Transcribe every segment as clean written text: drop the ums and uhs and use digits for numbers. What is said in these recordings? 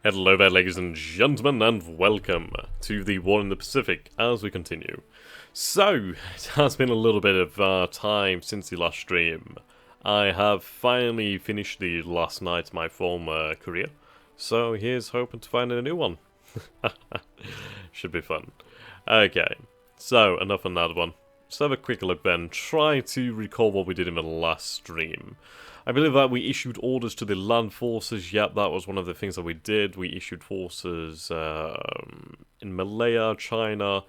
Hello there, ladies and gentlemen, and welcome to the War in the Pacific as we continue. So, it has been a little bit of time since the last stream. I have finally finished the last night of my former career, so here's hoping to find a new one. Should be fun. Okay, so enough on that one. Let's have a quick look then, try to recall what we did in the last stream. I believe that we issued orders to the land forces. Yep, that was one of the things that we did. We issued forces in Malaya, China,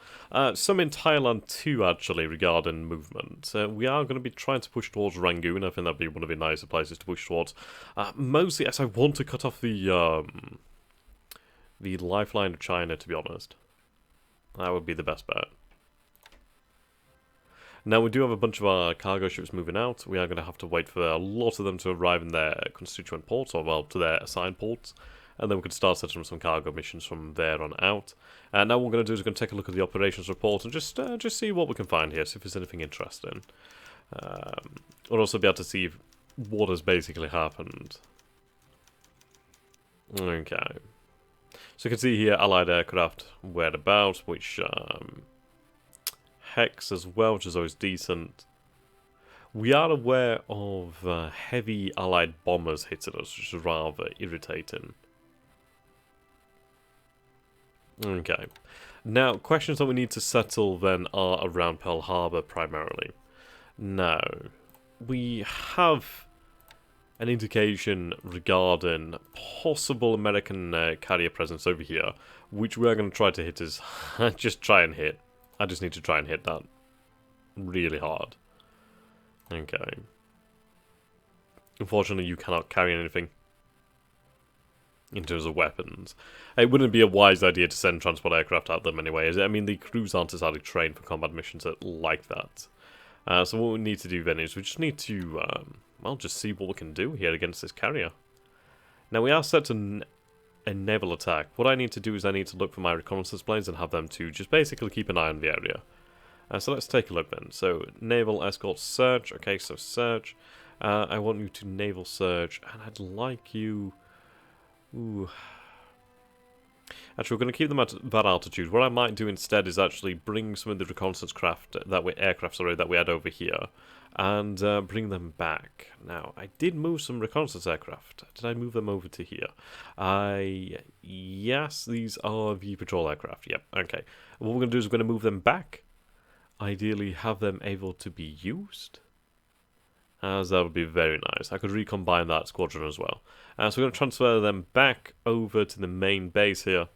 some in Thailand too, actually, regarding movement. We are going to be trying to push towards Rangoon. I think that'd be one of the nicer places to push towards. Mostly as I want to cut off the lifeline of China, to be honest. That would be the best bet. Now, we do have a bunch of our cargo ships moving out. We are going to have to wait for a lot of them to arrive in their constituent ports, or, well, to their assigned ports. And then we can start setting up some cargo missions from there on out. And now what we're going to do is we're going to take a look at the operations report and just see what we can find here, see if there's anything interesting. We'll also be able to see what has basically happened. Okay. So you can see here Allied aircraft whereabouts, which... Hex as well, which is always decent. We are aware of heavy Allied bombers hitting us, which is rather irritating. Okay. Now, questions that we need to settle then are around Pearl Harbor primarily. Now, we have an indication regarding possible American carrier presence over here, which we are going to try to hit as just try and hit. I just need to try and hit that really hard. Okay. Unfortunately, you cannot carry anything in terms of weapons. It wouldn't be a wise idea to send transport aircraft at them anyway. I mean, the crews aren't exactly trained for combat missions like that. So what we need to do then is we just need to, well, just see what we can do here against this carrier. Now, we are set to a naval attack. What I need to do is I need to look for my reconnaissance planes and have them to just basically keep an eye on the area. So let's take a look then. So naval escort search. Okay, so search. I want you to naval search, and I'd like you. Ooh. Actually, we're going to keep them at that altitude. What I might do instead is actually bring some of the reconnaissance aircraft that we had over here, and bring them back. Now, I did move some reconnaissance aircraft. Did I move them over to here? Yes, these are the patrol aircraft. Yep, okay. What we're going to do is we're going to move them back. Ideally, have them able to be used. As that would be very nice. I could recombine that squadron as well. So we're going to transfer them back over to the main base here.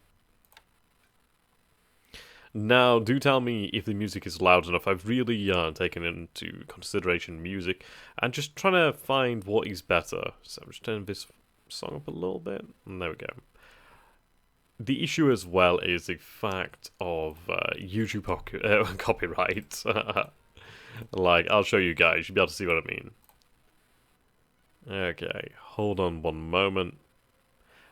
Now, do tell me if the music is loud enough. I've really taken into consideration music and just trying to find what is better. So I'm just turning this song up a little bit. And there we go. The issue as well is the fact of YouTube copyright. Like, I'll show you guys. You'll be able to see what I mean. Okay, hold on one moment.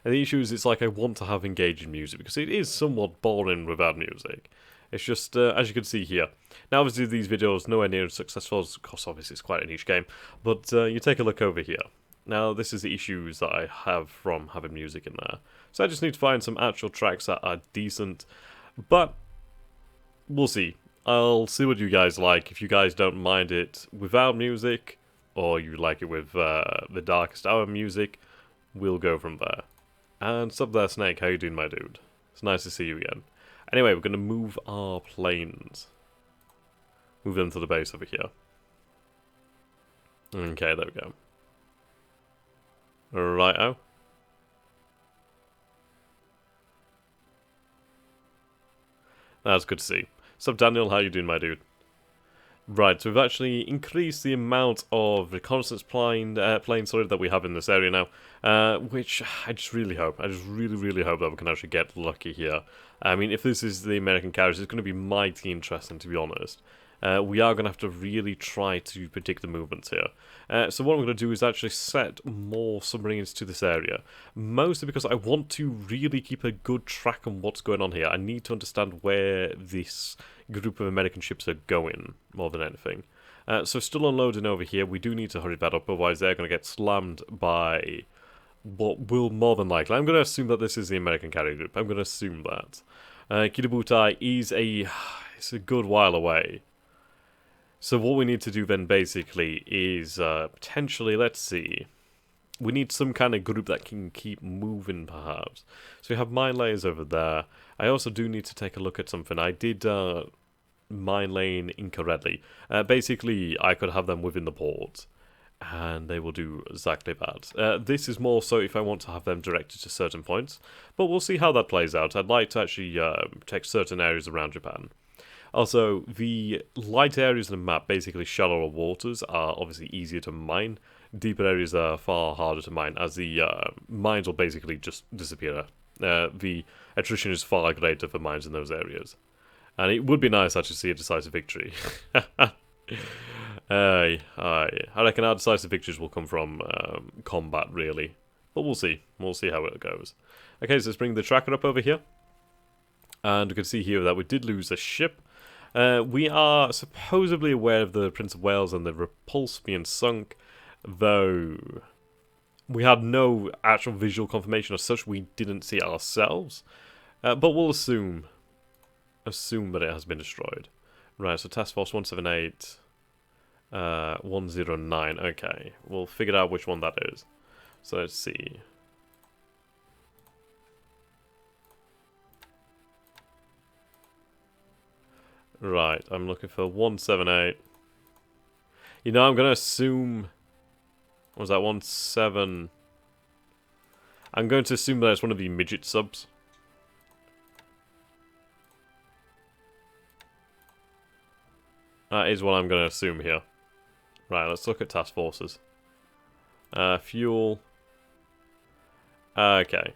And the issue is, it's like I want to have engaging music, because it is somewhat boring without music. It's just, as you can see here. Now, obviously, these videos nowhere near as successful, because obviously it's quite a niche game. But you take a look over here. Now, this is the issues that I have from having music in there. So I just need to find some actual tracks that are decent. But, we'll see. I'll see what you guys like. If you guys don't mind it without music, or you like it with the Darkest Hour music, we'll go from there. And sup there, Snake, how you doing, my dude? It's nice to see you again. Anyway, we're going to move our planes. Move them to the base over here. Okay, there we go. Righto. That's good to see. Sup, Daniel, how you doing, my dude? Right, so we've actually increased the amount of reconnaissance planes that we have in this area now, which I just really hope, I just really hope that we can actually get lucky here. I mean, if this is the American carriers, it's going to be mighty interesting, to be honest. We are going to have to really try to predict the movements here. So what I'm going to do is actually set more submarines to this area. Mostly because I want to really keep a good track on what's going on here. I need to understand where this group of American ships are going, more than anything. So still unloading over here. We do need to hurry that up, otherwise they're going to get slammed by what will more than likely... I'm going to assume that this is the American carrier group. I'm going to assume that. Kitabutai is it's a good while away. So what we need to do then basically is potentially, let's see... We need some kind of group that can keep moving, perhaps. So we have mine layers over there. I also do need to take a look at something. I did mine lane incorrectly. Basically, I could have them within the port, and they will do exactly that. This is more so if I want to have them directed to certain points, but we'll see how that plays out. I'd like to actually protect certain areas around Japan. Also, the light areas on the map, basically shallower waters, are obviously easier to mine. Deeper areas are far harder to mine, as the mines will basically just disappear. The attrition is far greater for mines in those areas. And it would be nice actually to see a decisive victory. I reckon our decisive victories will come from combat, really. But we'll see. We'll see how it goes. Okay, so let's bring the tracker up over here. And we can see here that we did lose a ship. We are supposedly aware of the Prince of Wales and the Repulse being sunk, though we had no actual visual confirmation as such. We didn't see it ourselves, but we'll assume that it has been destroyed. Right, so Task Force 178, 109. Okay, we'll figure out which one that is. So let's see. Right, I'm looking for 178. You know, I'm going to assume... What was that, 17? I'm going to assume that it's one of the midget subs. That is what I'm going to assume here. Right, let's look at task forces. Fuel. Okay.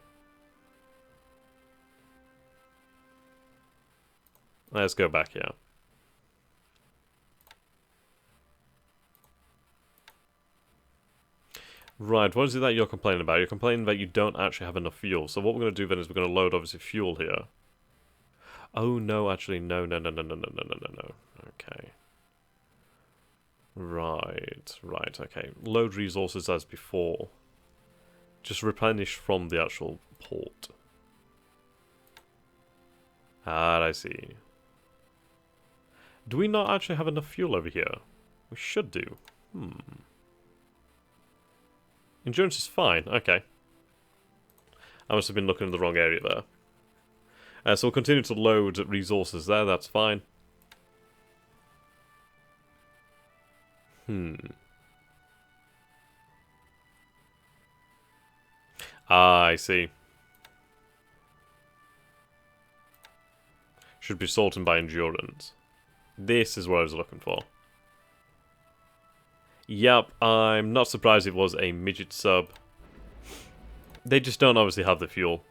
Let's go back here. Right, what is it that you're complaining about? You're complaining that you don't actually have enough fuel. So what we're going to do then is we're going to load, obviously, fuel here. Oh, no, actually, no. Okay. Right, okay. Load resources as before. Just replenish from the actual port. Ah, I see. Do we not actually have enough fuel over here? We should do. Endurance is fine. Okay. I must have been looking in the wrong area there. So we'll continue to load resources there. That's fine. Ah, I see. Should be sorted by endurance. This is what I was looking for. Yep, I'm not surprised it was a midget sub. They just don't obviously have the fuel.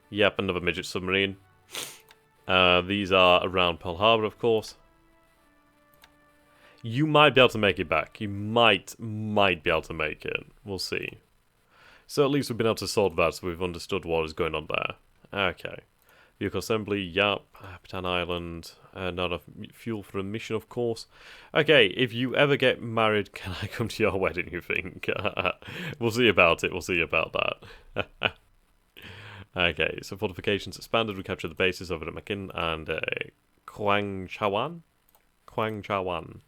Yep, another midget submarine. These are around Pearl Harbor, of course. You might be able to make it back. You might be able to make it. We'll see. So at least we've been able to solve that, so we've understood what is going on there. Okay. Vehicle assembly, yup. Patan Island, not enough fuel for a mission, of course. Okay, if you ever get married, can I come to your wedding, you think? We'll see about it, we'll see about that. Okay, so fortifications expanded, we captured the bases over at Makin and Kwangchawan? Kwangchawan.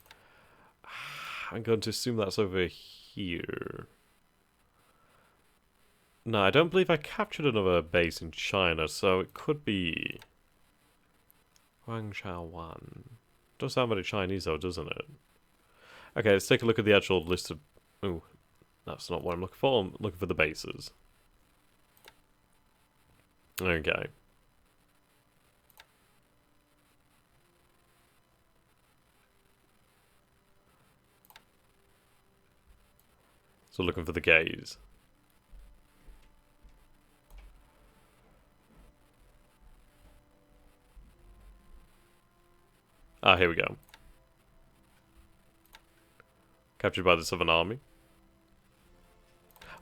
I'm going to assume that's over here. No, I don't believe I captured another base in China, so it could be... Guangzhouwan. Doesn't sound very Chinese though, doesn't it? Okay, let's take a look at the actual list of... Ooh, that's not what I'm looking for. I'm looking for the bases. Okay. So looking for the gaze. Ah, here we go. Captured by the Southern Army.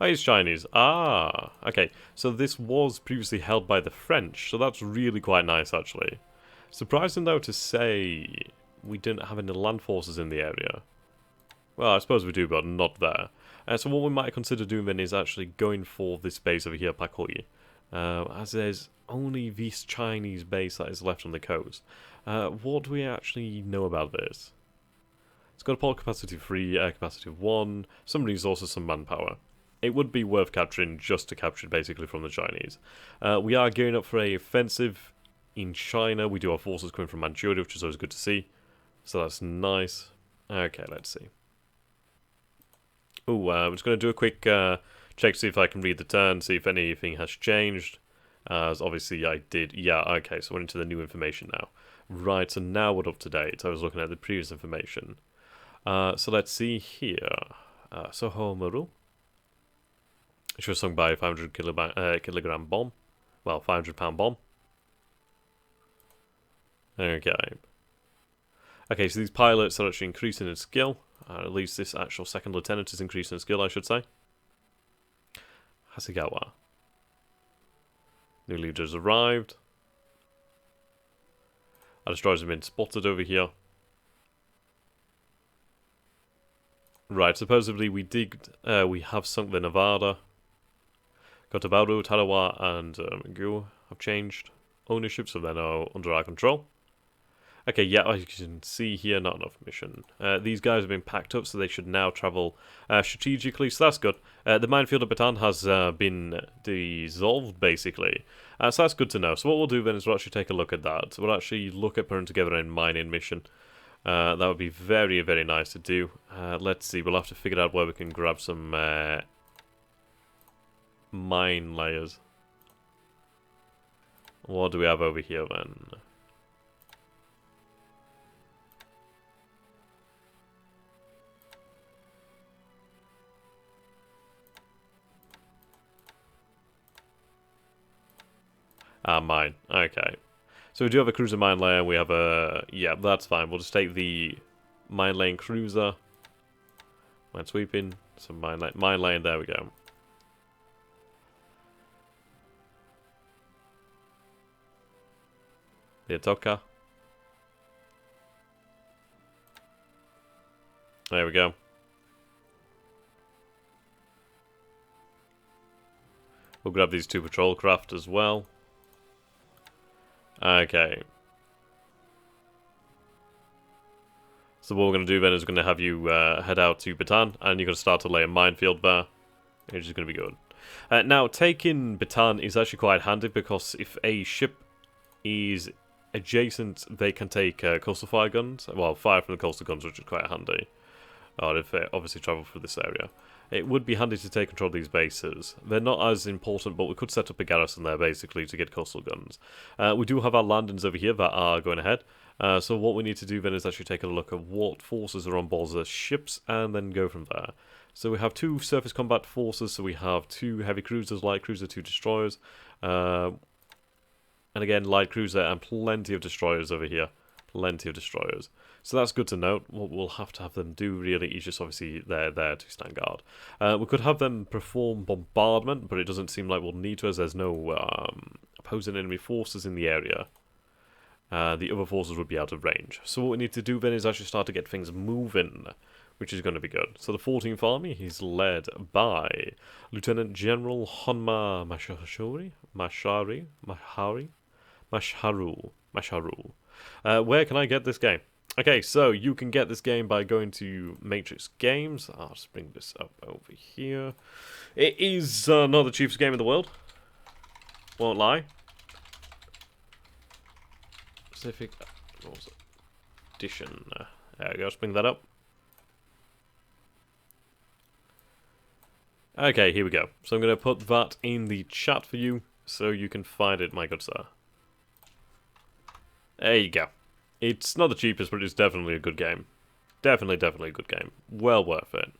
Oh, he's Chinese. Ah, okay. So this was previously held by the French, so that's really quite nice, actually. Surprising, though, to say we didn't have any land forces in the area. Well, I suppose we do, but not there. So what we might consider doing then is actually going for this base over here, Pakoi. As there's only this Chinese base that is left on the coast. What do we actually know about this? It's got a port capacity of 3, air capacity of 1, some resources, some manpower. It would be worth capturing just to capture it basically from the Chinese. We are gearing up for a offensive in China. We do have forces coming from Manchuria, which is always good to see. So that's nice. Okay, let's see. Oh, I'm just going to do a quick check to see if I can read the turn, see if anything has changed. As obviously I did. Yeah, okay, so we're into the new information now. Right, so now we're up to date. I was looking at the previous information. So let's see here. Sohomaru. Which was sunk by a 500 kilogram bomb. Well, 500-pound bomb. Okay. Okay, so these pilots are actually increasing in skill. At least this actual second lieutenant is increasing in skill, I should say. Hasegawa. New leaders arrived. Our destroyers have been spotted over here. Right, supposedly we have sunk the Nevada. Kotabaru, Tarawa, and Gu have changed ownership, so they're now under our control. Okay, yeah, as you can see here, not enough mission. These guys have been packed up, so they should now travel strategically, so that's good. The minefield of Bataan has been dissolved, basically. So that's good to know. So what we'll do then is we'll actually take a look at that. We'll actually look at putting together a mining mission. That would be very, very nice to do. Let's see, we'll have to figure out where we can grab some mine layers. What do we have over here then? Mine. Okay. So we do have a cruiser mine layer. We have a... Yeah, that's fine. We'll just take the mine laying cruiser. Mine sweeping. Some mine laying. There we go. The Atoka. There we go. We'll grab these 2 patrol craft as well. Okay. So what we're going to do then is we're going to have you head out to Bataan, and you're going to start to lay a minefield there, which is going to be good. Now, taking Bataan is actually quite handy, because if a ship is adjacent, they can take coastal fire guns. Well, fire from the coastal guns, which is quite handy. Or if they obviously travel through this area. It would be handy to take control of these bases. They're not as important, but we could set up a garrison there, basically, to get coastal guns. We do have our landings over here that are going ahead. So what we need to do then is actually take a look at what forces are on board the ships, and then go from there. So we have 2 surface combat forces, so we have 2 heavy cruisers, light cruiser, 2 destroyers. And again, light cruiser and plenty of destroyers over here. Plenty of destroyers. So that's good to note. What we'll have to have them do really is just obviously they're there to stand guard. We could have them perform bombardment, but it doesn't seem like we'll need to, as there's no opposing enemy forces in the area. The other forces would be out of range. So what we need to do then is actually start to get things moving, which is going to be good. So the 14th Army is led by Lieutenant General Honma Masharu. Where can I get this game? Okay, so you can get this game by going to Matrix Games. I'll just bring this up over here. It is not the cheapest game in the world. Won't lie. Pacific Edition. There we go, let's bring that up. Okay, here we go. So I'm going to put that in the chat for you, so you can find it, my good sir. There you go. It's not the cheapest, but it's definitely a good game. Definitely a good game. Well worth it.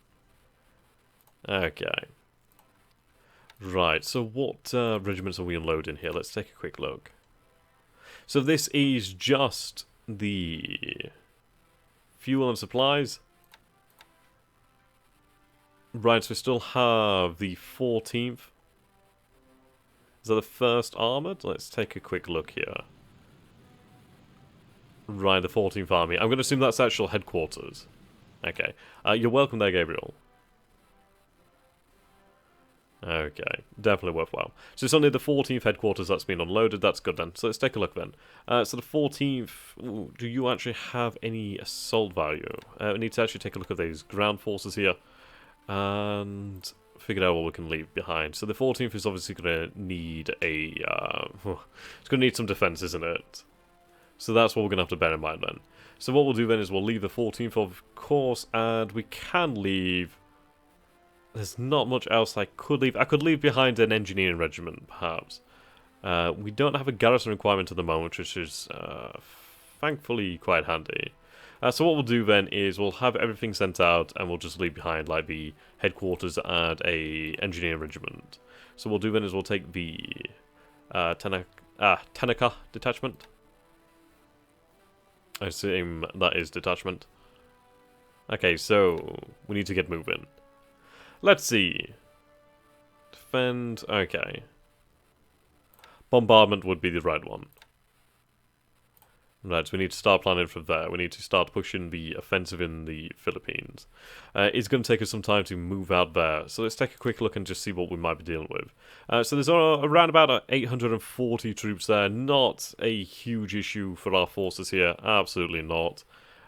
Okay. Right, so what regiments are we unloading here? Let's take a quick look. So this is just the fuel and supplies. Right, so we still have the 14th. Is that the 1st Armoured? Let's take a quick look here. Right, the 14th Army. I'm going to assume that's actual headquarters. Okay. You're welcome there, Gabriel. Okay, definitely worthwhile. So it's only the 14th headquarters that's been unloaded, that's good then. So let's take a look then. So the 14th, ooh, do you actually have any assault value? We need to actually take a look at these ground forces here, and figure out what we can leave behind. So the 14th is obviously going to need a, it's going to need some defense, isn't it? So that's what we're going to have to bear in mind then. So what we'll do then is we'll leave the 14th, of course, and we can leave... There's not much else I could leave. I could leave behind an engineering regiment, perhaps. We don't have a garrison requirement at the moment, which is thankfully quite handy. So what we'll do then is we'll have everything sent out, and we'll just leave behind like the headquarters and a engineering regiment. So what we'll do then is we'll take the Tanaka detachment. I assume that is detachment. Okay, so we need to get moving. Let's see. Defend. Okay. Bombardment would be the right one. Right, so we need to start planning from there. We need to start pushing the offensive in the Philippines. It's going to take us some time to move out there. So let's take a quick look and just see what we might be dealing with. So there's around about 840 troops there. Not a huge issue for our forces here. Absolutely not.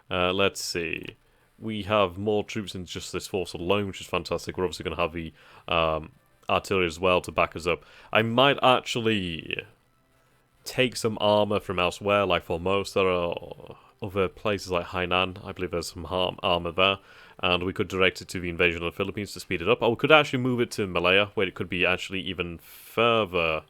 Let's see. We have more troops in just this force alone, which is fantastic. We're obviously going to have the artillery as well to back us up. I might actually take some armor from elsewhere, like Formosa. There are other places like Hainan. I believe there's some armor there. And we could direct it to the invasion of the Philippines to speed it up. Or we could actually move it to Malaya, where it could be actually even further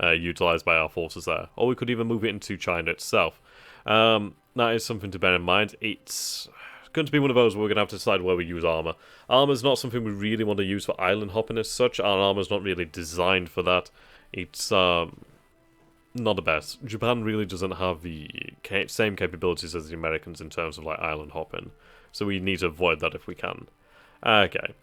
utilized by our forces there. Or we could even move it into China itself. That is something to bear in mind. It's going to be one of those where we're going to have to decide where we use armor. Armor's not something we really want to use for island hopping as such. Our armor's not really designed for that. It's not the best. Japan really doesn't have the same capabilities as the Americans in terms of like island hopping. So we need to avoid that if we can. Okay.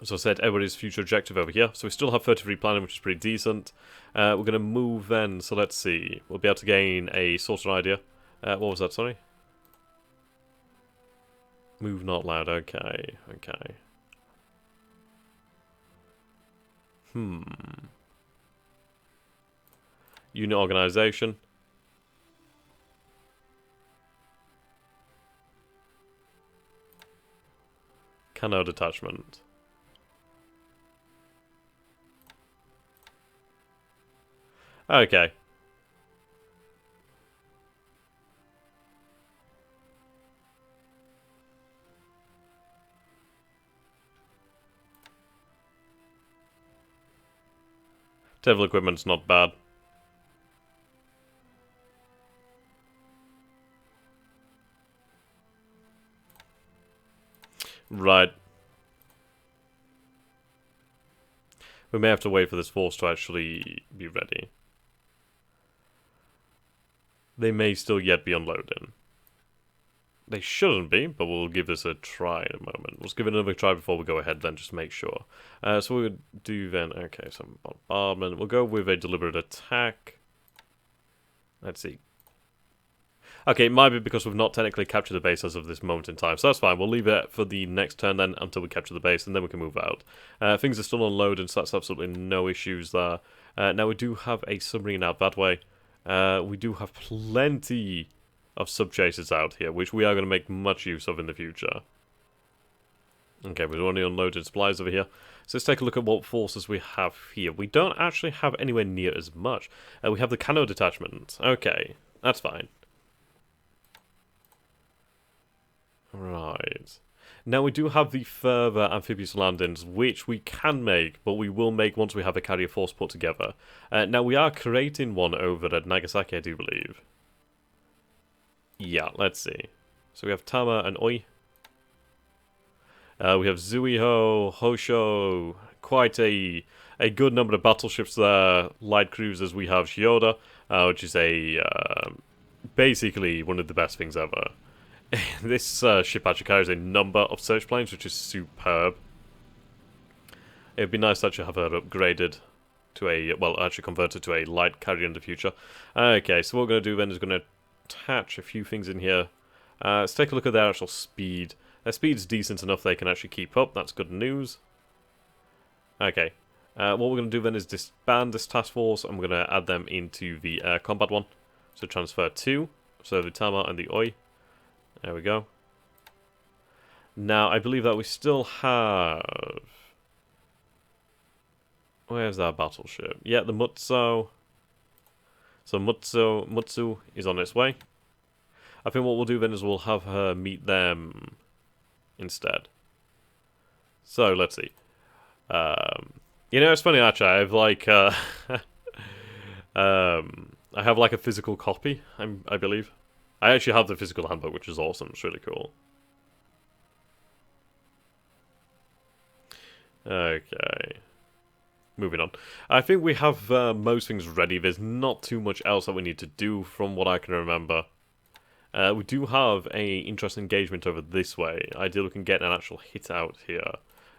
As I said, everybody's future objective over here. So we still have 33 planning, which is pretty decent. We're going to move then. So let's see. We'll be able to gain a sort of idea. What was that, sorry? Move not loud, okay, okay. Unit organization. Cano detachment. Okay. Naval equipment's not bad. Right. We may have to wait for this force to actually be ready. They may still yet be unloading. They shouldn't be, but we'll give this a try in a moment. Let's give it another try before we go ahead then, just to make sure. So we'll do then, okay, some bombardment. We'll go with a deliberate attack. Let's see. Okay, it might be because we've not technically captured the base as of this moment in time, so that's fine. We'll leave it for the next turn then, until we capture the base, and then we can move out. Things are still unloaded, so that's absolutely no issues there. Now we do have a submarine out that way. We do have plenty of sub-chasers out here, which we are going to make much use of in the future. Okay, we've only unloaded supplies over here. So let's take a look at what forces we have here. We don't actually have anywhere near as much. We have the Cano detachment. Okay, that's fine. Right. Now we do have the further amphibious landings, which we can make, but we will make once we have a carrier force put together. Now we are creating one over at Nagasaki, I do believe. Yeah, let's see. So we have Tama and Oi. We have Zuiho, Hosho, quite a good number of battleships there. Light cruisers, we have Shioda, which is a basically one of the best things ever. This ship actually carries a number of search planes, which is superb. It would be nice to actually have her upgraded to a, well, actually converted to a light carrier in the future. Okay, so what we're going to do then is going to attach a few things in here. Let's take a look at their actual speed. Their speed's decent enough they can actually keep up. That's good news. Okay. What we're going to do then is disband this task force, and we're going to add them into the combat one. So transfer 2. So the Tama and the Oi. There we go. Now, I believe that we still have... Where's our battleship? Yeah, the Mutsu. So Mutsu is on its way. I think what we'll do then is we'll have her meet them instead. So, let's see. You know, it's funny actually, I have like, I have like a physical copy, I believe. I actually have the physical handbook, which is awesome, it's really cool. Okay. Moving on. I think we have most things ready. There's not too much else that we need to do from what I can remember. We do have a interesting engagement over this way. Ideally we can get an actual hit out here.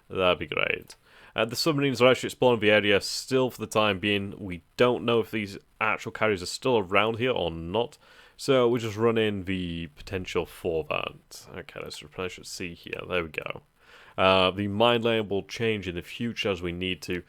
That'd be great. The submarines are actually exploring the area still for the time being. We don't know if these actual carriers are still around here or not. So we'll just run in the potential for that. Okay, let's replenish at sea here. There we go. The mine lane will change in the future as we need to.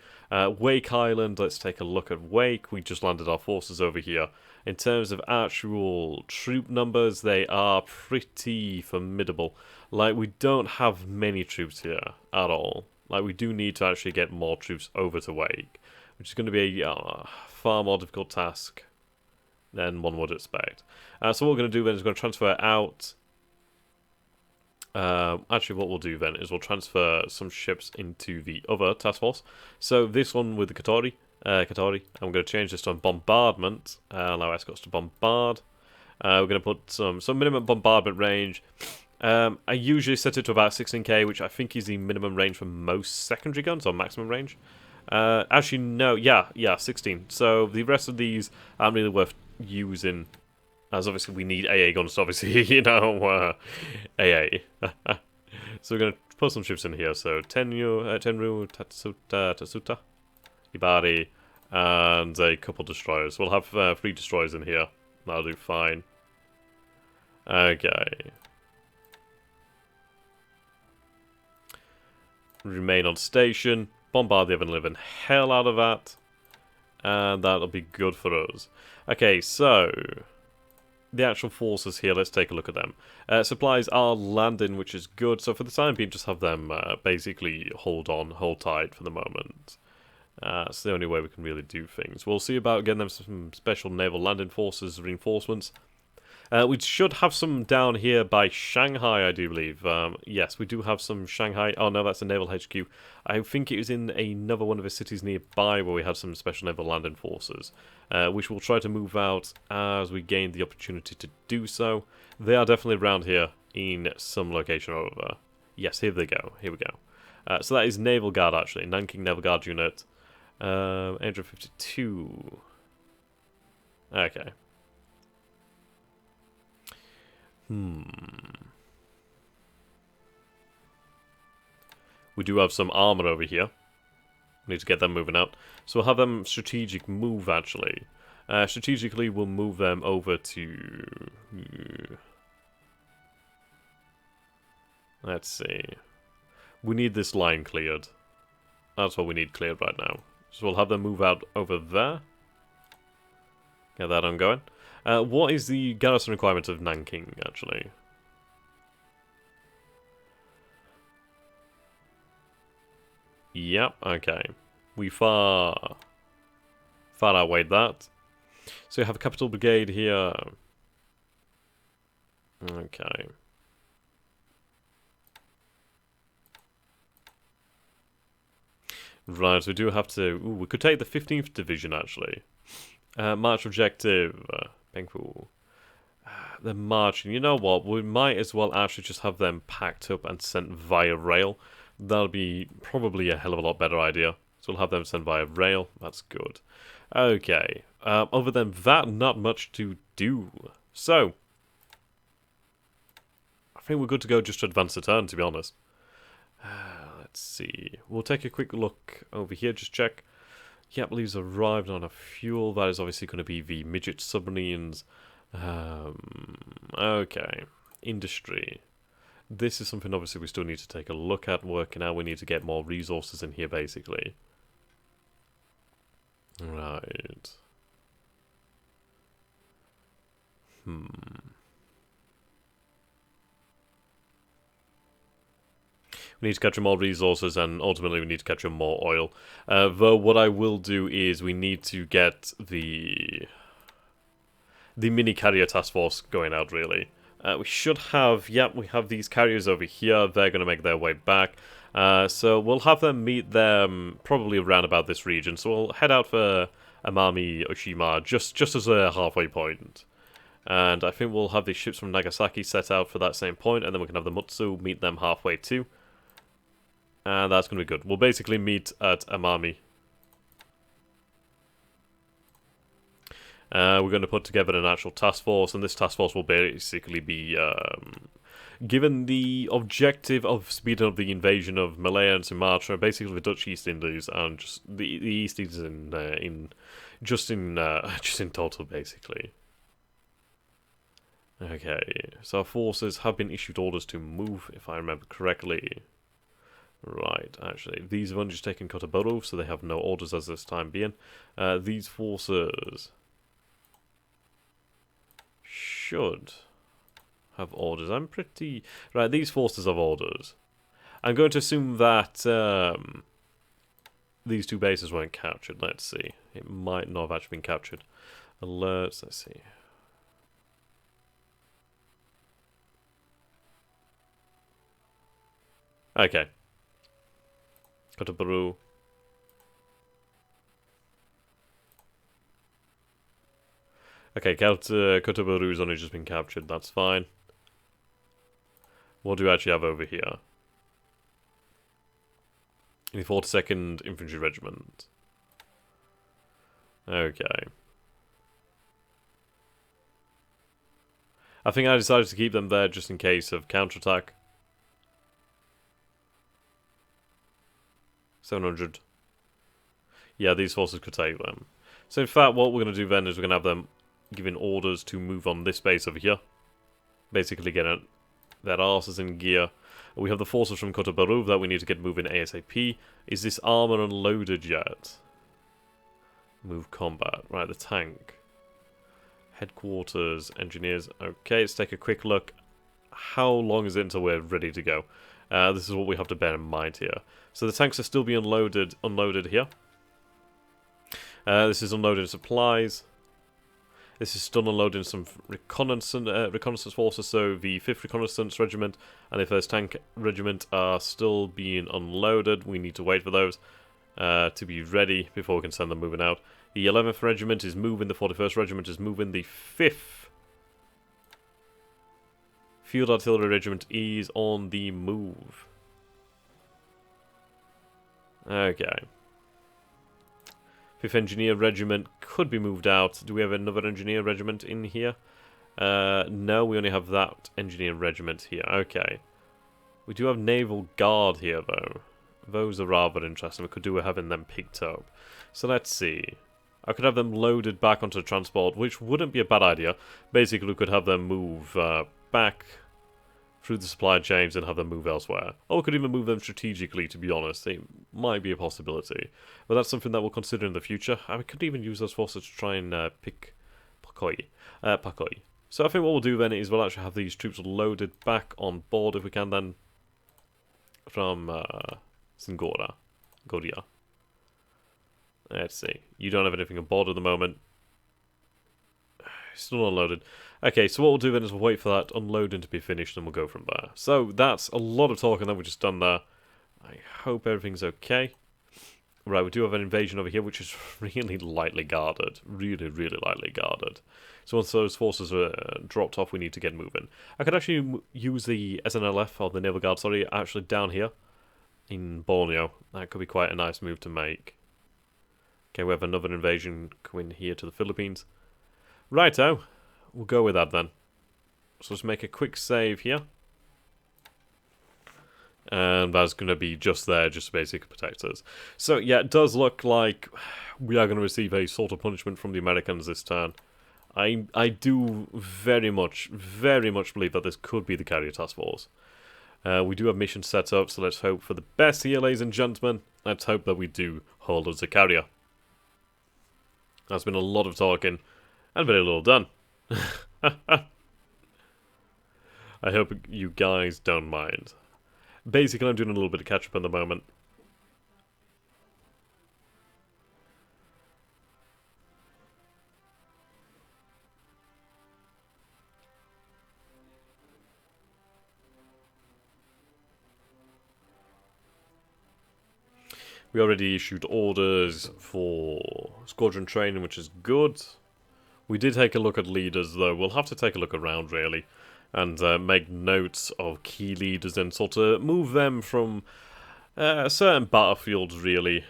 Wake Island, let's take a look at Wake. We just landed our forces over here. In terms of actual troop numbers, they are pretty formidable. Like, we don't have many troops here at all. Like, we do need to actually get more troops over to Wake, which is going to be a far more difficult task than one would expect. So what we're going to do then is we're going to transfer out... actually, what we'll do then is we'll transfer some ships into the other task force. So this one with the Katori, I'm going to change this to Bombardment, allow escorts to bombard. We're going to put some minimum bombardment range. I usually set it to about 16k, which I think is the minimum range for most secondary guns, or maximum range. Actually, no, yeah, 16. So the rest of these aren't really worth using, as obviously we need AA guns, obviously, you know, AA. So we're going to put some ships in here. So Tenru, Tatsuta, Ibari, and a couple destroyers. We'll have 3 destroyers in here. That'll do fine. Okay. Remain on station. Bombard the ever-living hell out of that. And that'll be good for us. Okay, so... the actual forces here, let's take a look at them. Supplies are landing, which is good. So for the time being, just have them basically hold tight for the moment. It's the only way we can really do things. We'll see about getting them some special naval landing forces reinforcements. We should have some down here by Shanghai, I do believe. Yes, we do have some Shanghai. Oh no, that's a naval HQ. I think it was in another one of the cities nearby where we had some special naval landing forces, which we'll try to move out as we gain the opportunity to do so. They are definitely around here in some location or other. Yes, here they go. Here we go. So that is Naval Guard, actually. Nanking Naval Guard Unit. 852. Okay. We do have some armor over here. We need to get them moving out. So we'll have them strategic move, actually. Strategically, we'll move them over to... let's see. We need this line cleared. That's what we need cleared right now. So we'll have them move out over there. Get that ongoing. What is the garrison requirement of Nanking, actually? Yep, okay. We far outweighed that. So you have a capital brigade here. Okay. Right, we do have to... ooh, we could take the 15th Division, actually. March objective... Pengfu. They're marching. You know what? We might as well actually just have them packed up and sent via rail. That'll be probably a hell of a lot better idea. So we'll have them sent via rail. That's good. Okay. Other than that, not much to do. So, I think we're good to go just to advance the turn, to be honest. Let's see. We'll take a quick look over here, just check. Yep, leaves arrived on a fuel. That is obviously going to be the midget submarines. Okay. Industry. This is something obviously we still need to take a look at working out. We need to get more resources in here, basically. Right. We need to capture more resources, and ultimately we need to capture more oil. Though what I will do is we need to get the mini carrier task force going out, really. We should have, yep, we have these carriers over here. They're going to make their way back. So we'll have them meet them probably around about this region. So we'll head out for Amami Oshima just as a halfway point. And I think we'll have these ships from Nagasaki set out for that same point, and then we can have the Mutsu meet them halfway too. And that's going to be good. We'll basically meet at Amami. We're going to put together an actual task force, and this task force will basically be given the objective of speeding up the invasion of Malaya and Sumatra, basically the Dutch East Indies, and just the East Indies just in total, basically. Okay, so our forces have been issued orders to move, if I remember correctly. Right, actually, these have only just taken Kotoboru, so they have no orders as this time being. These forces should have orders. I'm pretty... Right, these forces have orders. I'm going to assume that these two bases weren't captured. Let's see. It might not have actually been captured. Alerts, let's see. Okay. Kotoboru. Okay, Kotoboru's only just been captured, that's fine. What do we actually have over here? The 42nd Infantry Regiment. Okay. I think I decided to keep them there just in case of counterattack. 700. Yeah, these forces could take them. So in fact, what we're going to do then is we're going to have them giving orders to move on this base over here. Basically getting their arses in gear. We have the forces from Kotoboru that we need to get moving ASAP. Is this armor unloaded yet? Move combat. Right, the tank. Headquarters, engineers. Okay, let's take a quick look. How long is it until we're ready to go? This is what we have to bear in mind here. So the tanks are still being unloaded here. This is unloading supplies. This is still unloading some reconnaissance forces, so the 5th Reconnaissance Regiment and the 1st Tank Regiment are still being unloaded. We need to wait for those to be ready before we can send them moving out. The 11th Regiment is moving, the 41st Regiment is moving, the 5th Field Artillery Regiment is on the move. Okay. 5th Engineer Regiment could be moved out. Do we have another Engineer Regiment in here? No, we only have that Engineer Regiment here. Okay. We do have Naval Guard here, though. Those are rather interesting. We could do with having them picked up. So let's see. I could have them loaded back onto the transport, which wouldn't be a bad idea. Basically, we could have them move back through the supply chains and have them move elsewhere. Or we could even move them strategically, to be honest. It might be a possibility. But that's something that we'll consider in the future. And we could even use those forces to try and pick Pakoi. So I think what we'll do then is we'll actually have these troops loaded back on board, if we can then, from Singora. Godia. Let's see. You don't have anything on board at the moment. Still unloaded. Okay, so what we'll do then is we'll wait for that unloading to be finished and we'll go from there. So that's a lot of talking that we've just done there. I hope everything's okay. Right, we do have an invasion over here which is really lightly guarded. Really, really lightly guarded. So once those forces are dropped off, we need to get moving. I could actually use the SNLF, or the Naval Guard, sorry, actually down here in Borneo. That could be quite a nice move to make. Okay, we have another invasion coming here to the Philippines. Righto, we'll go with that then. So let's make a quick save here. And that's going to be just there, just to basically protect us. So yeah, it does look like we are going to receive a sort of punishment from the Americans this turn. I do very much believe that this could be the carrier task force. We do have missions set up, so let's hope for the best here, ladies and gentlemen. Let's hope that we do hold us a carrier. That's been a lot of talking, and very little done. I hope you guys don't mind. Basically, I'm doing a little bit of catch-up at the moment. We already issued orders for squadron training, which is good. We did take a look at leaders, though. We'll have to take a look around, really, and make notes of key leaders and sort of move them from certain battlefields, really,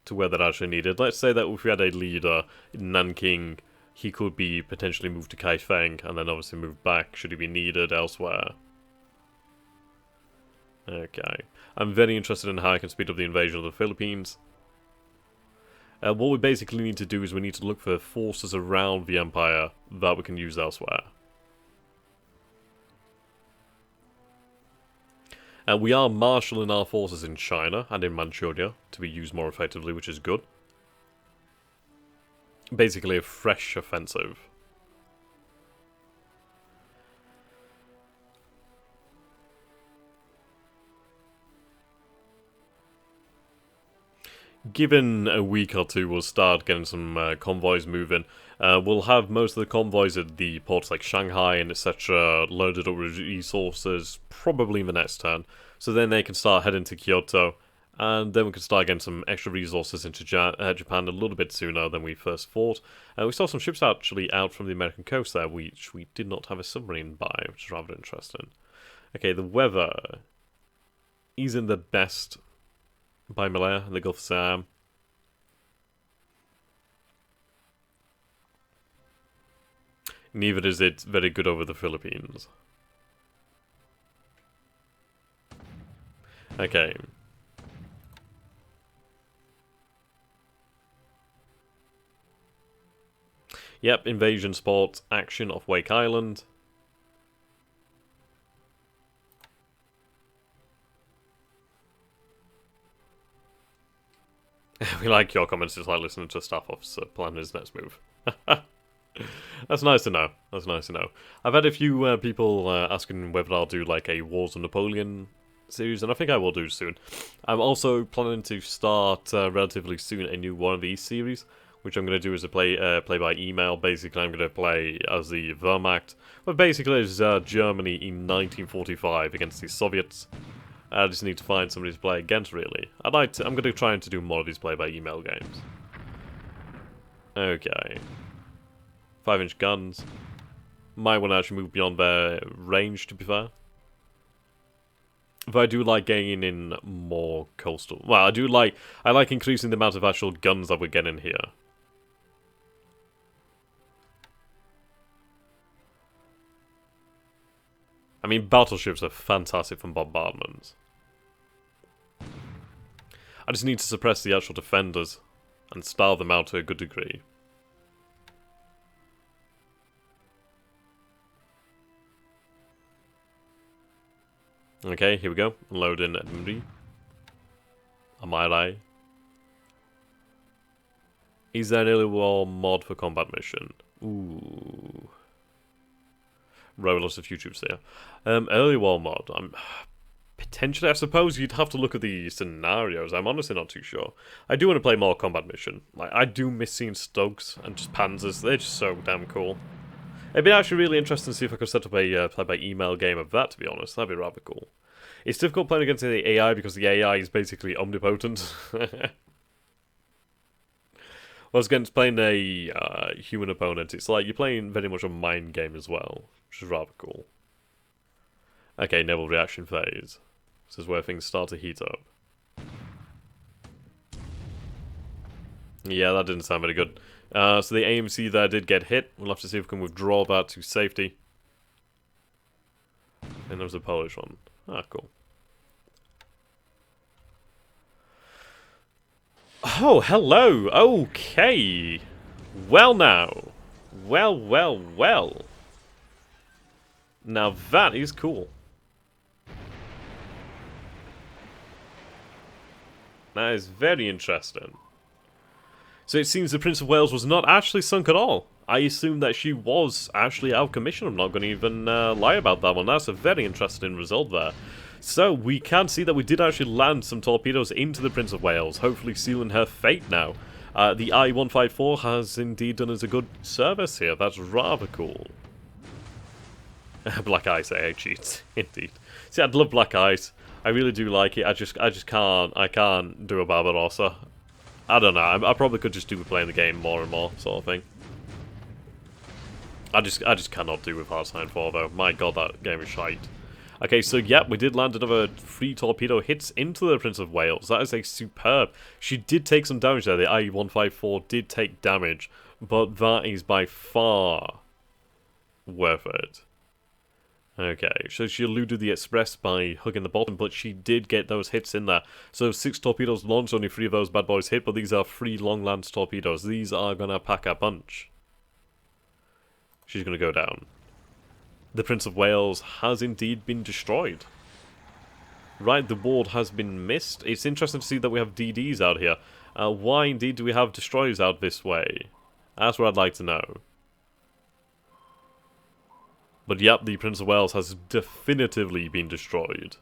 to where they're actually needed. Let's say that if we had a leader in Nanking, he could be potentially moved to Kaifeng, and then obviously moved back should he be needed elsewhere. Okay. I'm very interested in how I can speed up the invasion of the Philippines. What we basically need to do is we need to look for forces around the Empire that we can use elsewhere. We are marshalling our forces in China and in Manchuria to be used more effectively, which is good. Basically a fresh offensive. Given a week or two, we'll start getting some convoys moving. We'll have most of the convoys at the ports like Shanghai and etc. loaded up with resources, probably in the next turn. So then they can start heading to Kyoto, and then we can start getting some extra resources into Japan a little bit sooner than we first thought. We saw some ships actually out from the American coast there, which we did not have a submarine by, which is rather interesting. Okay, the weather isn't the best by Malaya and the Gulf of Siam. Neither is it very good over the Philippines. Okay. Yep, invasion support action off Wake Island. We like your comments, it's like listening to a staff officer plan his next move. That's nice to know. That's nice to know. I've had a few people asking whether I'll do like a Wars of Napoleon series, and I think I will do soon. I'm also planning to start relatively soon a new War of the East series, which I'm going to do as a play by email. Basically, I'm going to play as the Wehrmacht, but basically it's Germany in 1945 against the Soviets. I just need to find somebody to play against, really. I'm going to try to do more of these play-by-email games. Okay. 5-inch guns. Might want to actually move beyond their range, to be fair. But I do like getting in more coastal... Well, I like increasing the amount of actual guns that we're getting here. I mean, battleships are fantastic from bombardments. I just need to suppress the actual defenders and starve them out to a good degree. Okay, here we go. Load in Edmund. Am I right? Is there an early war mod for combat mission? Ooh. Row lots of few troops here. Early war mod. Potentially, I suppose you'd have to look at the scenarios. I'm honestly not too sure. I do want to play more combat mission. Like, I do miss seeing Stogs and just Panzers. They're just so damn cool. It'd be actually really interesting to see if I could set up a play-by-email game of that, to be honest. That'd be rather cool. It's difficult playing against the AI because the AI is basically omnipotent. Whereas against playing a human opponent, it's like you're playing very much a mind game as well, which is rather cool. Okay, naval reaction phase. This is where things start to heat up. Yeah, that didn't sound very good. So the AMC there did get hit. We'll have to see if we can withdraw that to safety. And there was a Polish one. Ah, cool. Oh, hello! Okay! Well now, Well, well, well. Now that is cool. That is very interesting. So it seems the Prince of Wales was not actually sunk at all. I assumed that she was actually out of commission. I'm not going to even lie about that one. That's a very interesting result there. So we can see that we did actually land some torpedoes into the Prince of Wales, hopefully sealing her fate now. The I-154 has indeed done us a good service here. That's rather cool. Black Ice, I cheat. Indeed. See, I'd love Black Ice. I really do like it. I just can't. I can't do a Barbarossa. I don't know. I probably could just do with playing the game more and more, sort of thing. I just cannot do with Hardsign 4 though. My god, that game is shite. Okay, so yep, we did land another 3 torpedo hits into the Prince of Wales. That is a superb. She did take some damage there. The IE-154 did take damage, but that is by far worth it. Okay, so she eluded the Express by hugging the bottom, but she did get those hits in there. So 6 torpedoes launched, only 3 of those bad boys hit, but these are 3 long-lance torpedoes. These are going to pack a punch. She's going to go down. The Prince of Wales has indeed been destroyed. Right, the board has been missed. It's interesting to see that we have DDs out here. Why indeed do we have destroyers out this way? That's what I'd like to know. But yep, the Prince of Wales has definitively been destroyed.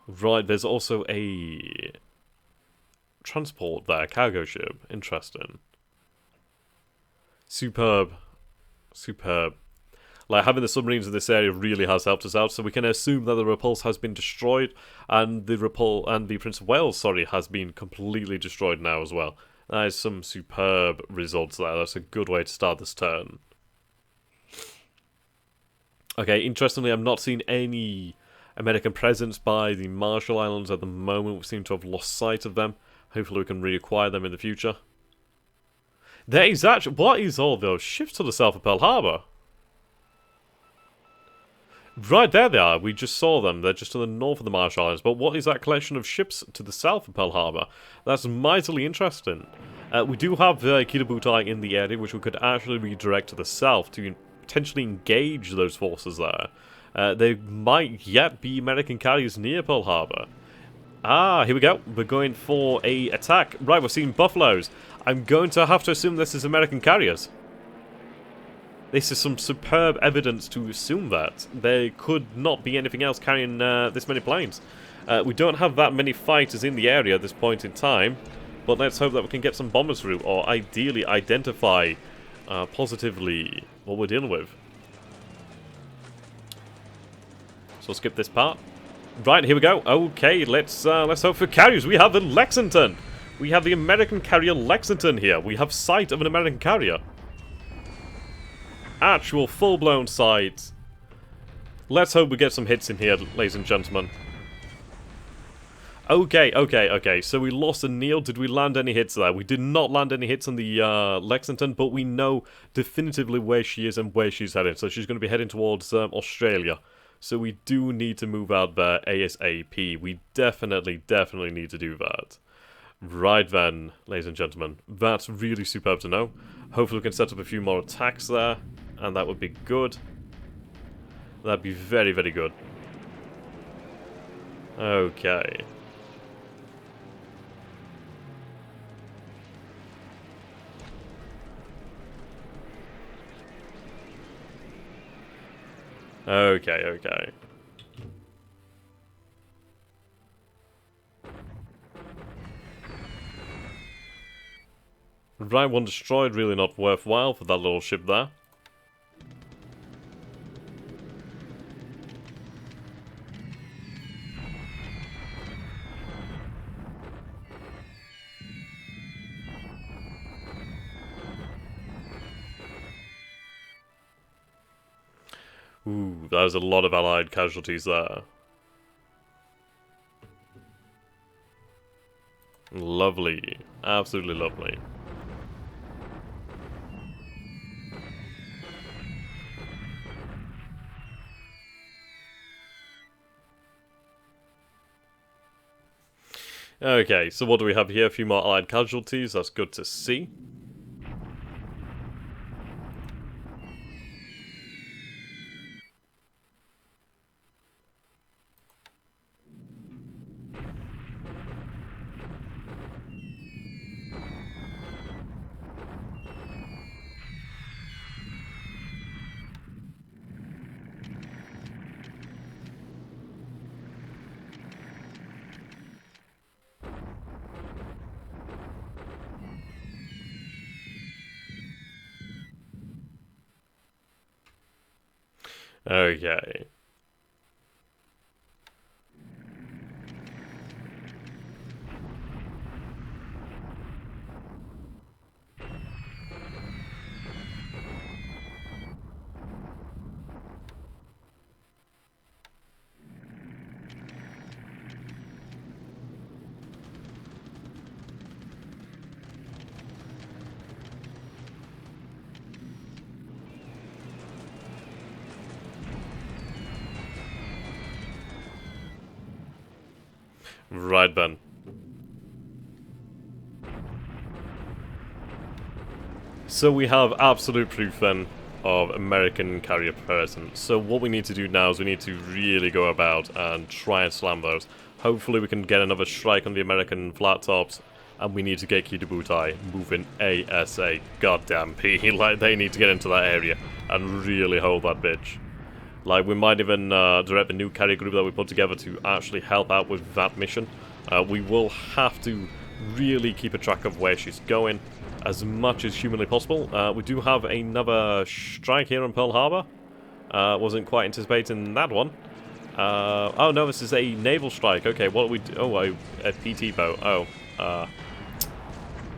Right, there's also a transport there, cargo ship. Interesting. Superb. Superb. Like, having the submarines in this area really has helped us out, so we can assume that the Repulse has been destroyed, and the Prince of Wales, sorry, has been completely destroyed now as well. That is some superb results there. That's a good way to start this turn. Okay, interestingly, I'm not seeing any American presence by the Marshall Islands at the moment. We seem to have lost sight of them. Hopefully we can reacquire them in the future. There is actually... What is all those ships to the south of Pearl Harbor? Right, there they are. We just saw them. They're just to the north of the Marshall Islands. But what is that collection of ships to the south of Pearl Harbor? That's mightily interesting. We do have the Kitabutai in the area, which we could actually redirect to the south to potentially engage those forces there. There might yet be American carriers near Pearl Harbor. Ah, here we go. We're going for a attack. Right, we're seeing buffaloes. I'm going to have to assume this is American carriers. This is some superb evidence to assume that. There could not be anything else carrying this many planes. We don't have that many fighters in the area at this point in time, but let's hope that we can get some bombers through, or ideally identify positively what we're dealing with. So I'll skip this part. Right, here we go. Okay, let's hope for carriers. We have the Lexington. We have the American carrier Lexington here. We have sight of an American carrier. Actual full-blown sight. Let's hope we get some hits in here, ladies and gentlemen. Okay. So we lost a Neil. Did we land any hits there? We did not land any hits on the Lexington, but we know definitively where she is and where she's heading. So she's going to be heading towards Australia. So we do need to move out there ASAP. We definitely need to do that. Right then, ladies and gentlemen. That's really superb to know. Hopefully we can set up a few more attacks there, and that would be good. That'd be very good. Okay. Okay. Right, one destroyed, really not worthwhile for that little ship there. Ooh, there's a lot of Allied casualties there. Lovely. Absolutely lovely. Okay, so what do we have here? A few more Allied casualties, that's good to see. Okay. Right, Ben. So we have absolute proof then of American carrier presence. So what we need to do now is we need to really go about and try and slam those. Hopefully we can get another strike on the American flat tops, and we need to get Kidabutai moving ASA. Goddamn P. Like, they need to get into that area and really hold that bitch. Like, we might even direct the new carrier group that we put together to actually help out with that mission. We will have to really keep a track of where she's going as much as humanly possible. We do have another strike here on Pearl Harbor. Wasn't quite anticipating that one. Oh no, this is a naval strike. Okay, what do we do? Oh, a PT boat. Oh,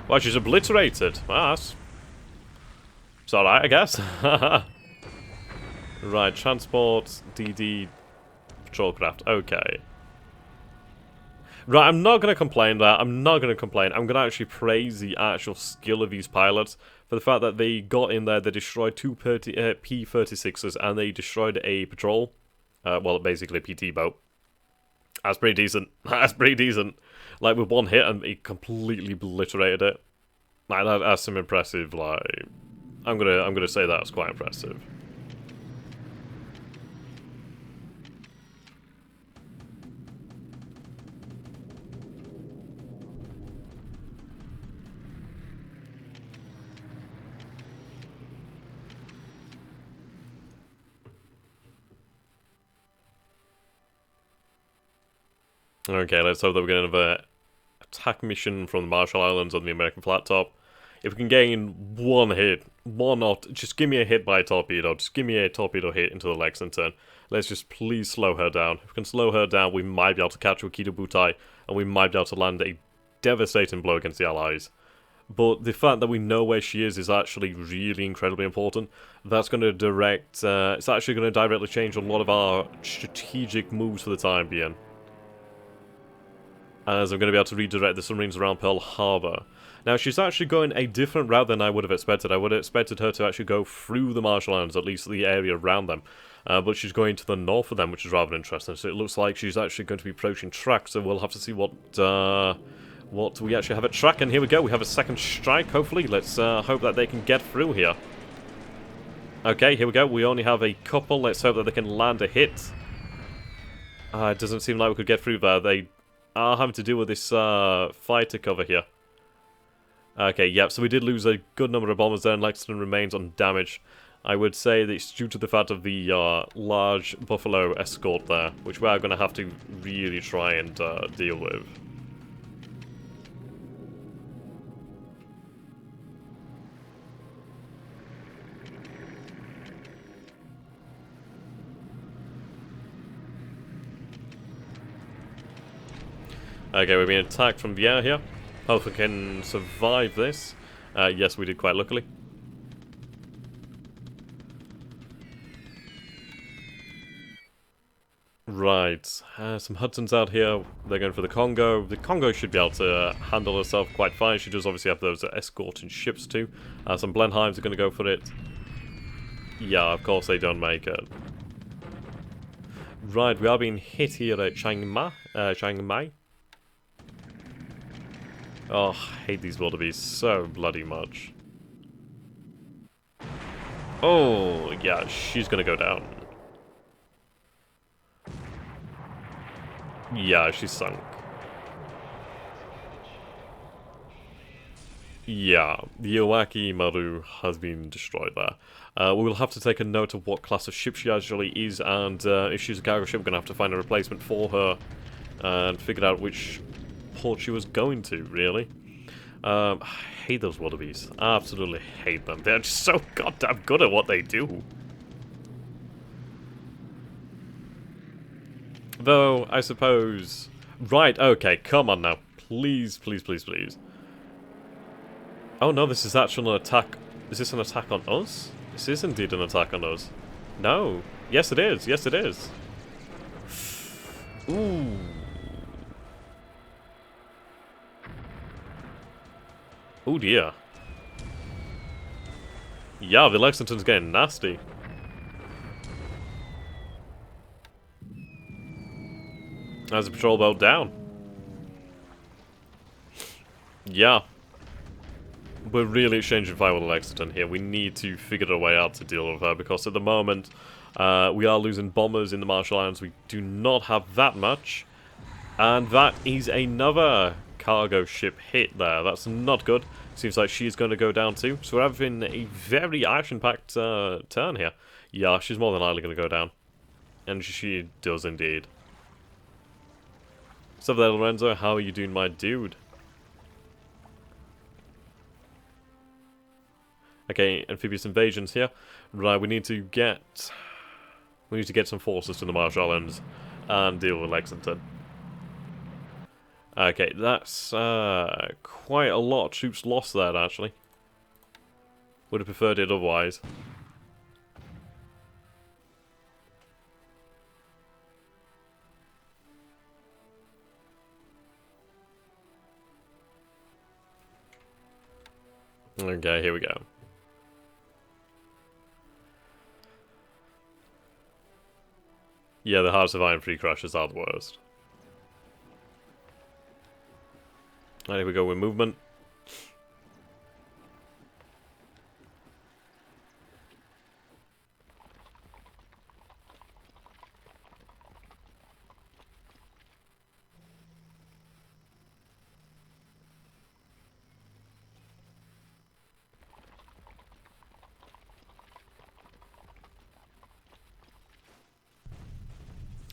well, she's obliterated. Ah, it's alright, I guess. Right, transport, DD, patrol craft. Okay. Right, I'm not going to complain there. I'm not going to complain. I'm going to actually praise the actual skill of these pilots for the fact that they got in there, they destroyed two P-36s, and they destroyed a patrol. Well, basically a PT boat. That's pretty decent. That's pretty decent. Like, with one hit, and he completely obliterated it. Like, that's some impressive, like... I'm gonna say that's quite impressive. Okay, let's hope that we get another attack mission from the Marshall Islands on the American flat top. If we can gain one hit, just give me a hit by a torpedo, just give me a torpedo hit into the Lexington. Let's just please slow her down. If we can slow her down, we might be able to catch Wakita Butai, and we might be able to land a devastating blow against the Allies. But the fact that we know where she is actually really incredibly important. That's going to direct, it's actually going to directly change a lot of our strategic moves for the time being, as I'm going to be able to redirect the submarines around Pearl Harbor. Now, she's actually going a different route than I would have expected. I would have expected her to actually go through the Marshall Islands, at least the area around them. But she's going to the north of them, which is rather interesting. So it looks like she's actually going to be approaching track, so we'll have to see what we actually have at track. And here we go, we have a second strike, hopefully. Let's hope that they can get through here. Okay, here we go. We only have a couple. Let's hope that they can land a hit. It doesn't seem like we could get through there. They are having to deal with this fighter cover here. Okay, yep, so we did lose a good number of bombers there, and Lexington remains undamaged. I would say that it's due to the fact of the large Buffalo escort there, which we are going to have to really try and deal with. Okay, we're being attacked from the air here. Hope we can survive this. Yes, we did quite luckily. Right, some Hudsons out here. They're going for the Congo. The Congo should be able to handle herself quite fine. She does obviously have those escorting ships too. Some Blenheims are going to go for it. Yeah, of course they don't make it. Right, we are being hit here at Chiang Mai. Oh, I hate these wildebeests so bloody much. Oh, yeah, she's gonna go down. Yeah, she's sunk. Yeah, the Iwaki Maru has been destroyed there. We will have to take a note of what class of ship she actually is, and if she's a cargo ship, we're going to have to find a replacement for her and figure out which port she was going to, really. I hate those wildebeests. I absolutely hate them. They're just so goddamn good at what they do. Though, I suppose... Right, okay, come on now. Please, please, please, please. Oh no, this is actually an attack. Is this an attack on us? This is indeed an attack on us. No. Yes, it is. Yes, it is. Ooh. Oh dear. Yeah, the Lexington's getting nasty. There's a patrol boat down. Yeah. We're really exchanging fire with the Lexington here. We need to figure a way out to deal with her, because at the moment, we are losing bombers in the Marshall Islands. We do not have that much. And that is another cargo ship hit there. That's not good. Seems like she's going to go down too. So we're having a very action-packed turn here. Yeah, she's more than likely going to go down. And she does indeed. What's up there, Lorenzo? How are you doing, my dude? Okay, amphibious invasions here. Right, we need to get some forces to the Marshall Islands and deal with Lexington. Okay, that's quite a lot of troops lost there, actually. Would have preferred it otherwise. Okay, here we go. Yeah, the Hearts of Iron Free crashes are the worst. Right, here we go with movement.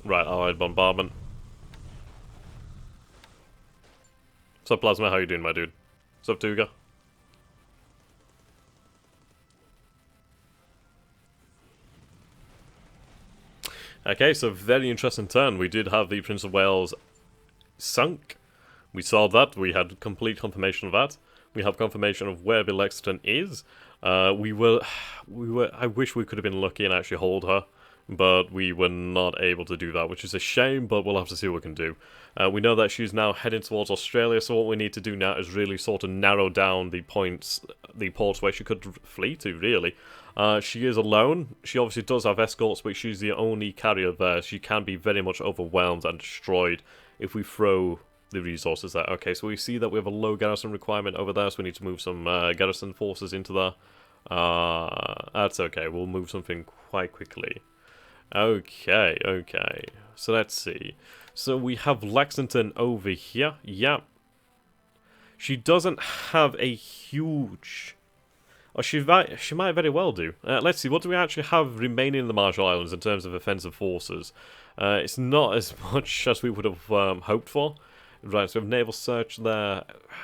Right, allied bombardment. What's up, Plasma? How you doing, my dude? What's up, Tuga? Okay, so very interesting turn. We did have the Prince of Wales sunk. We saw that. We had complete confirmation of that. We have confirmation of where the Lexington is. I wish we could have been lucky and actually hold her, but we were not able to do that, which is a shame, but we'll have to see what we can do. We know that she's now heading towards Australia, so what we need to do now is really sort of narrow down the points, the ports where she could flee to, really. She is alone. She obviously does have escorts, but she's the only carrier there. She can be very much overwhelmed and destroyed if we throw the resources there. Okay, so we see that we have a low garrison requirement over there, so we need to move some garrison forces into there. That's okay, we'll move something quite quickly. Okay, okay. So let's see. So we have Lexington over here. Yep. She doesn't have a huge... Oh, she might very well do. Let's see, what do we actually have remaining in the Marshall Islands in terms of offensive forces? It's not as much as we would have hoped for. Right, so we have naval search there.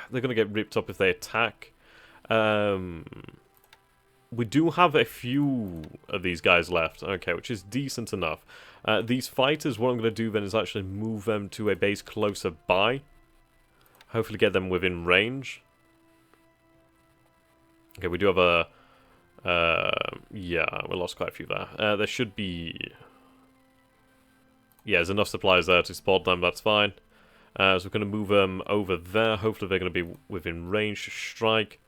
They're going to get ripped up if they attack. We do have a few of these guys left, okay, which is decent enough. These fighters, what I'm going to do then is actually move them to a base closer by. Hopefully get them within range. Okay, we do have a... yeah, we lost quite a few there. There should be... Yeah, there's enough supplies there to support them, that's fine. So we're going to move them over there. Hopefully they're going to be within range to strike.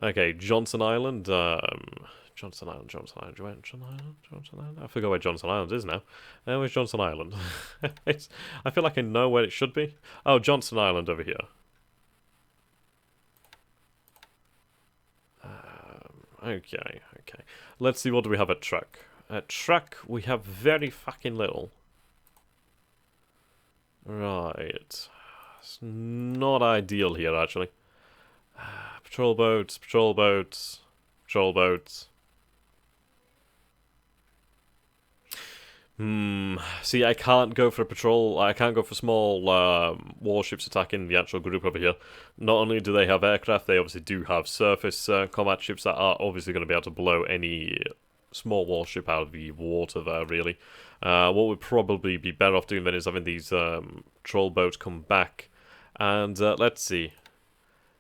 Okay, Johnson Island. Johnson Island. I forgot where Johnson Island is now. Where's Johnson Island? I feel like I know where it should be. Oh, Johnson Island over here. Okay, okay. Let's see, what do we have at truck? At truck, we have very fucking little. Right. It's not ideal here, actually. Patrol boats, patrol boats, patrol boats. See, I can't go for patrol. I can't go for small warships attacking the actual group over here. Not only do they have aircraft, they obviously do have surface combat ships that are obviously going to be able to blow any small warship out of the water there, really. What would probably be better off doing then is having these troll boats come back. And let's see.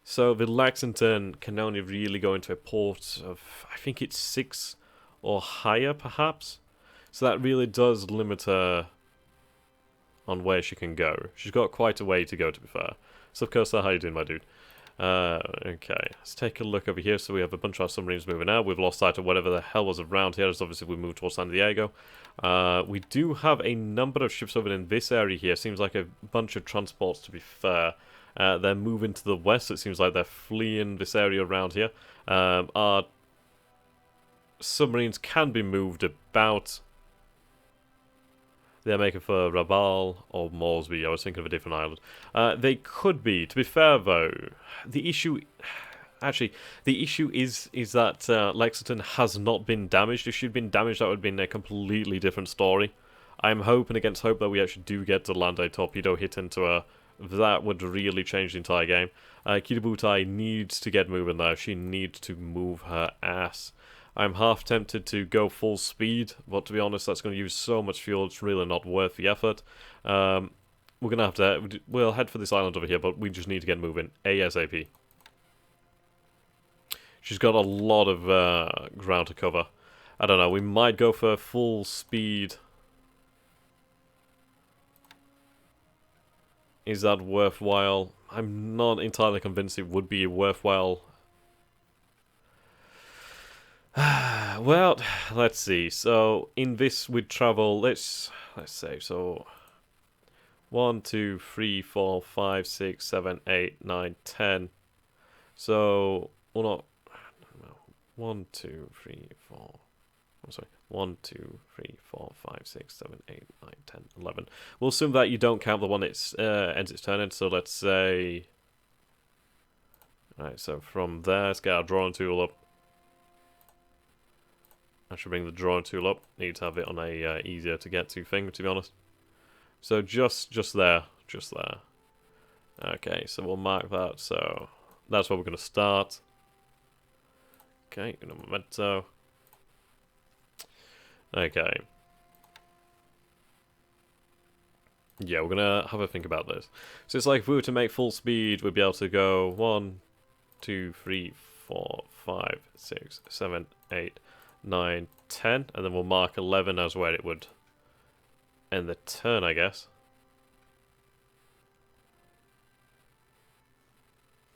So the Lexington can only really go into a port of, I think it's 6 or higher, perhaps. So that really does limit her on where she can go. She's got quite a way to go, to be fair. So, of course, how you doing, my dude? Okay, let's take a look over here. So we have a bunch of our submarines moving out. We've lost sight of whatever the hell was around here, as obviously we moved towards San Diego. We do have a number of ships over in this area here. Seems like a bunch of transports, to be fair. They're moving to the west. It seems like they're fleeing this area around here. Our submarines can be moved about. They're making for Naval or Moresby. I was thinking of a different island. They could be. To be fair, though, the issue... Actually, the issue is that Lexington has not been damaged. If she'd been damaged, that would have been a completely different story. I'm hoping against hope that we actually do get to land a torpedo hit into her. That would really change the entire game. Kitabutai needs to get moving there. She needs to move her ass. I'm half tempted to go full speed, but to be honest, that's going to use so much fuel, it's really not worth the effort. We're going to have to... We'll head for this island over here, but we just need to get moving ASAP. She's got a lot of ground to cover. I don't know, we might go for full speed. Is that worthwhile? I'm not entirely convinced it would be worthwhile. Well, let's see. So in this we'd travel. Let's say so. 1, 2, 3, 4, 5, 6, 7, 8, 9, 10. So, well, not 1, 2, 3, 4. I'm sorry. 1, 2, 3, 4, 5, 6, 7, 8, 9, 10, 11. We'll assume that you don't count the one that ends its turn in. So let's say. Alright, so from there, let's get our drawing tool up. I should bring the drawing tool up. Need to have it on a easier to get to thing, to be honest. So just there. Okay, so we'll mark that. So that's where we're going to start. Okay, memento. Okay. Yeah, we're going to have a think about this. So it's like if we were to make full speed, we'd be able to go 1, 2, 3, 4, 5, 6, 7, 8, 9, 10, and then we'll mark 11 as where it would end the turn, I guess.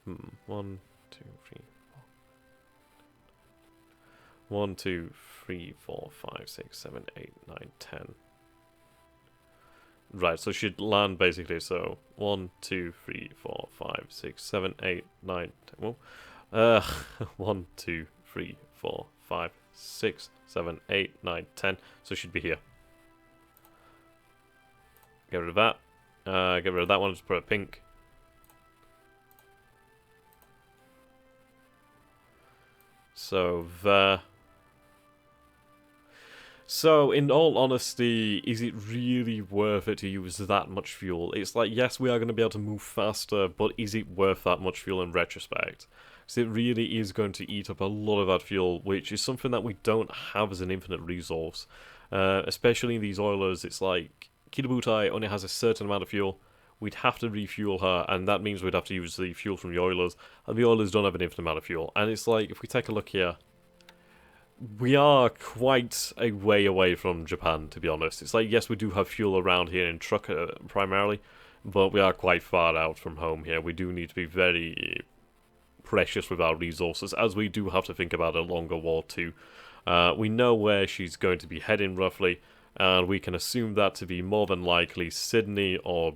1, 2, 3, 4. 1, 2, 3, 4, 5, 6, 7, 8, 9, 10. Right, so she'd land basically, so 1, 2, 3, 4, 5, 6, 7, 8, 9, 10. Well, 1, 2, 3, 4, 5, 6, 7, 8, 9, 10. So she'd be here. Get rid of that. Get rid of that one, just put a pink. So there. So, in all honesty, is it really worth it to use that much fuel? It's like, yes, we are going to be able to move faster, but is it worth that much fuel in retrospect? Because it really is going to eat up a lot of that fuel, which is something that we don't have as an infinite resource. Especially in these oilers, it's like, Kitabutai only has a certain amount of fuel. We'd have to refuel her, and that means we'd have to use the fuel from the oilers. And the oilers don't have an infinite amount of fuel. And it's like, if we take a look here, we are quite a way away from Japan, to be honest. It's like, yes, we do have fuel around here in truck primarily, but we are quite far out from home here. We do need to be very precious with our resources, as we do have to think about a longer war too. We know where she's going to be heading roughly, and we can assume that to be more than likely Sydney or...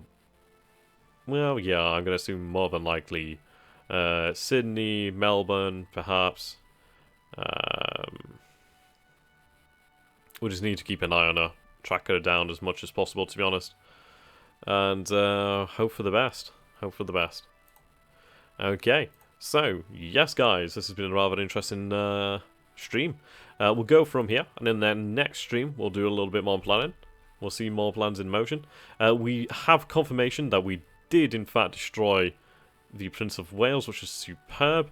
Well, yeah, I'm going to assume more than likely Sydney, Melbourne, perhaps. We just need to keep an eye on her, track her down as much as possible, to be honest, and hope for the best. Hope for the best. Okay, so yes, guys, this has been a rather interesting stream. We'll go from here, and in the next stream, we'll do a little bit more planning. We'll see more plans in motion. We have confirmation that we did, in fact, destroy the Prince of Wales, which is superb.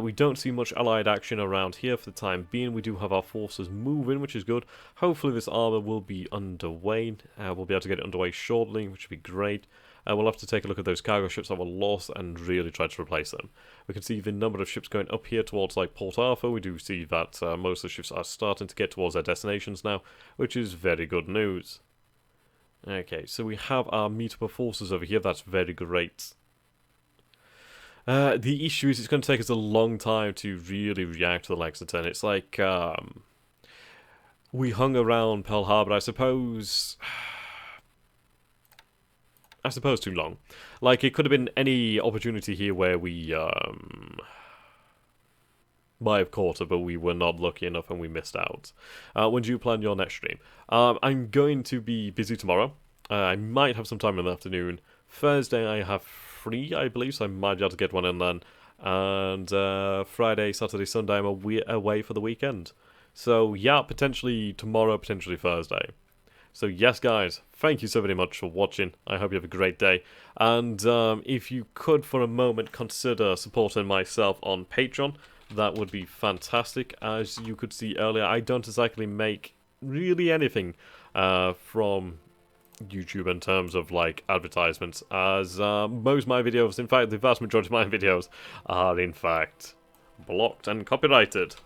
We don't see much allied action around here for the time being. We do have our forces moving, which is good. Hopefully this armor will be underway. We'll be able to get it underway shortly, which would be great. We'll have to take a look at those cargo ships that were lost and really try to replace them. We can see the number of ships going up here towards like Port Arthur. We do see that most of the ships are starting to get towards their destinations now, which is very good news. Okay, so we have our meetable forces over here. That's very great. The issue is it's going to take us a long time to really react to the Lexington. It's like we hung around Pearl Harbor, I suppose too long. Like, it could have been any opportunity here where we might have caught it, but we were not lucky enough and we missed out. When do you plan your next stream? I'm going to be busy tomorrow. I might have some time in the afternoon. Thursday I have free, I believe, so I might be able to get one in then. And Friday, Saturday, Sunday I'm away for the weekend. So yeah, potentially tomorrow, potentially Thursday. So yes, guys, thank you so very much for watching. I hope you have a great day. And if you could for a moment consider supporting myself on Patreon, that would be fantastic. As you could see earlier, I don't exactly make really anything from YouTube in terms of like advertisements, as most of my videos, in fact the vast majority of my videos, are in fact blocked and copyrighted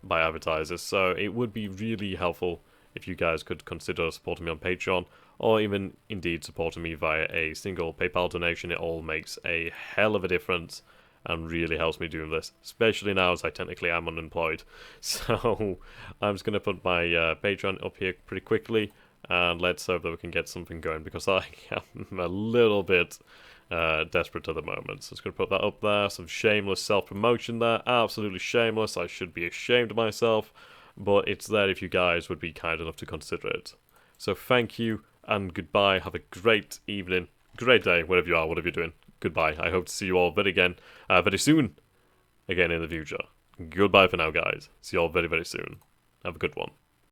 by advertisers. So it would be really helpful if you guys could consider supporting me on Patreon, or even indeed supporting me via a single PayPal donation. It all makes a hell of a difference and really helps me doing this, especially now as I technically am unemployed. So I'm just going to put my Patreon up here pretty quickly, and let's hope that we can get something going, because I am a little bit desperate at the moment. So I'm just going to put that up there. Some shameless self-promotion there. Absolutely shameless. I should be ashamed of myself, but it's there if you guys would be kind enough to consider it. So thank you and goodbye. Have a great evening, great day, wherever you are, whatever you're doing. Goodbye. I hope to see you all very soon again in the future. Goodbye for now, guys. See you all very, very soon. Have a good one.